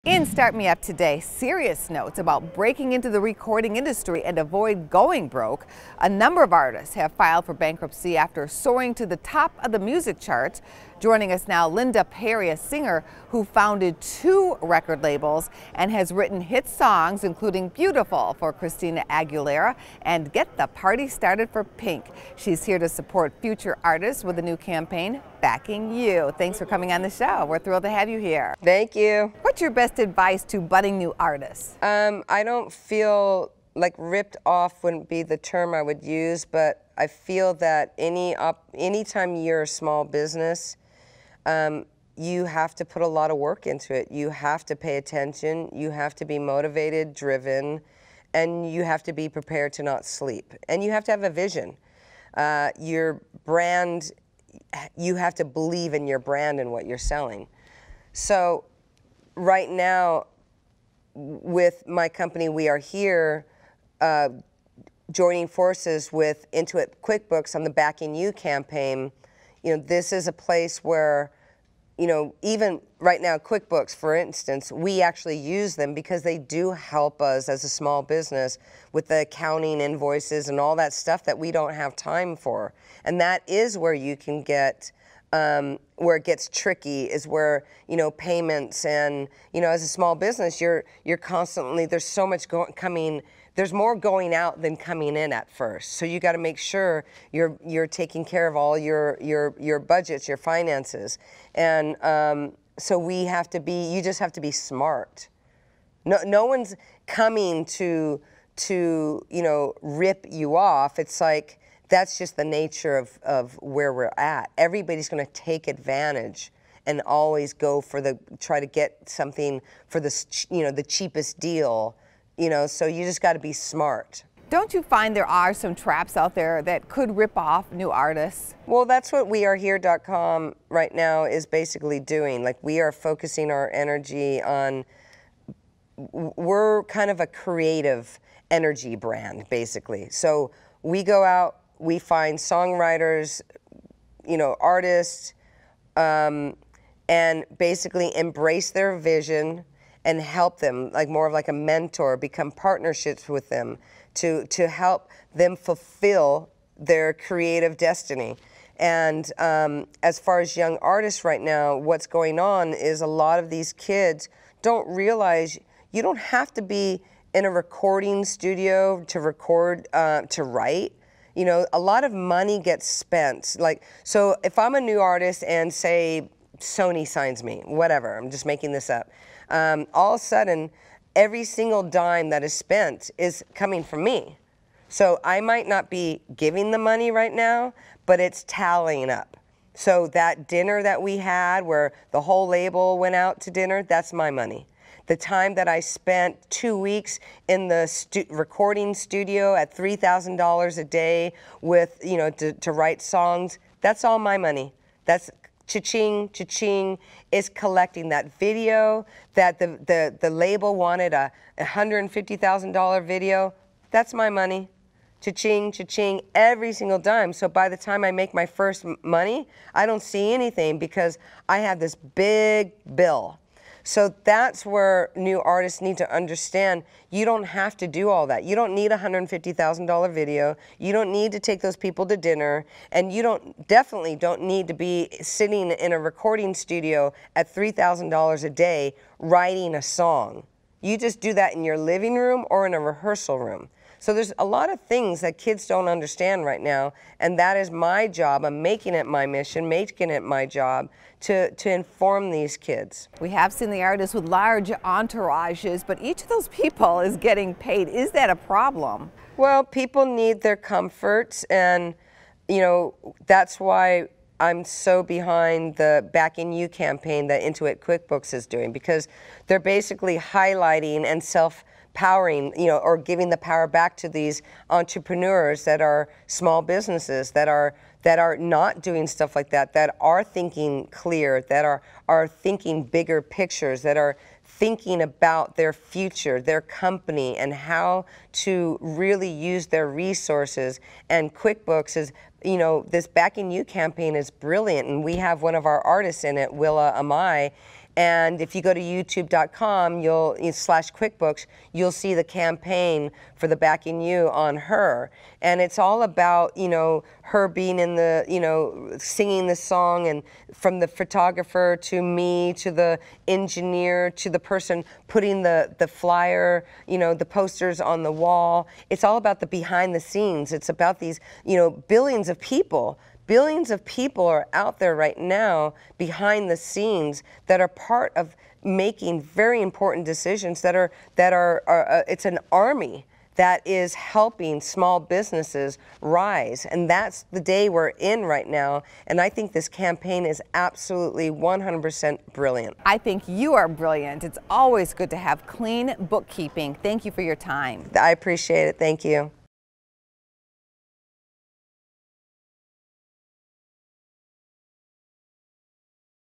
In Start Me Up today, serious notes about breaking into the recording industry and avoid going broke. A number of artists have filed for bankruptcy after soaring to the top of the music charts. Joining us now, Linda Perry, a singer who founded 2 record labels and has written hit songs, including Beautiful for Christina Aguilera and Get the Party Started for Pink. She's here to support future artists with a new campaign, Backing You. Thanks for coming on the show. We're thrilled to have you here. Thank you. What's your best advice to budding new artists? I don't feel like ripped off wouldn't be the term I would use, but I feel that anytime you're a small business, you have to put a lot of work into it. You have to pay attention, you have to be motivated, driven, and you have to be prepared to not sleep. And you have to have a vision. Your brand, you have to believe in your brand and what you're selling. So right now, with my company, we are here joining forces with Intuit QuickBooks on the Backing You campaign. You know, this is a place where, you know, even right now, QuickBooks, for instance, we actually use them because they do help us as a small business with the accounting, invoices, and all that stuff that we don't have time for. And that is where you can get, where it gets tricky, is where, you know, payments and, you know, as a small business, you're constantly, there's so much coming. There's more going out than coming in at first. So you got to make sure you're taking care of all your budgets, your finances. And so we have to be, you just have to be smart. No one's coming to you know, rip you off. It's like, that's just the nature of where we're at. Everybody's going to take advantage and always go for try to get something for the, you know, the cheapest deal. You know, so you just got to be smart. Don't you find there are some traps out there that could rip off new artists? Well, that's what WeAreHere.com right now is basically doing. Like, we are focusing our energy on, we're kind of a creative energy brand, basically. So we go out, we find songwriters, you know, artists, and basically embrace their vision and help them, like more of like a mentor, become partnerships with them to help them fulfill their creative destiny. And as far as young artists right now, what's going on is a lot of these kids don't realize you don't have to be in a recording studio to record, to write. You know, a lot of money gets spent. Like, so if I'm a new artist and say Sony signs me, whatever, I'm just making this up. All of a sudden, every single dime that is spent is coming from me. So I might not be giving the money right now, but it's tallying up. So that dinner that we had where the whole label went out to dinner, that's my money. The time that I spent 2 weeks in the recording studio at $3,000 a day with, you know, to write songs, that's all my money. That's cha-ching, cha-ching, is collecting that video that the label wanted, a $150,000 video. That's my money. Cha-ching, cha-ching, every single dime. So by the time I make my first money, I don't see anything because I have this big bill. So that's where new artists need to understand you don't have to do all that. You don't need a $150,000 video. You don't need to take those people to dinner. And you definitely don't need to be sitting in a recording studio at $3,000 a day writing a song. You just do that in your living room or in a rehearsal room. So there's a lot of things that kids don't understand right now, and that is my job. I'm making it my mission, making it my job to inform these kids. We have seen the artists with large entourages, but each of those people is getting paid. Is that a problem? Well, people need their comforts, and you know, that's why I'm so behind the Backing You campaign that Intuit QuickBooks is doing, because they're basically highlighting and self-powering, you know, or giving the power back to these entrepreneurs that are small businesses, that are not doing stuff like that are thinking clear, that are thinking bigger pictures, that are thinking about their future, their company, and how to really use their resources. And QuickBooks is, you know, this Backing You campaign is brilliant, and we have one of our artists in it, Willa Amai, And if you go to youtube.com, /QuickBooks, you'll see the campaign for the Backing You on her. And it's all about, you know, her being in the, you know, singing this song, and from the photographer to me to the engineer to the person putting the flyer, you know, the posters on the wall. It's all about the behind the scenes. It's about these, you know, billions of people. Billions of people are out there right now behind the scenes that are part of making very important decisions that are it's an army that is helping small businesses rise. And that's the day we're in right now. And I think this campaign is absolutely 100% brilliant. I think you are brilliant. It's always good to have clean bookkeeping. Thank you for your time. I appreciate it. Thank you.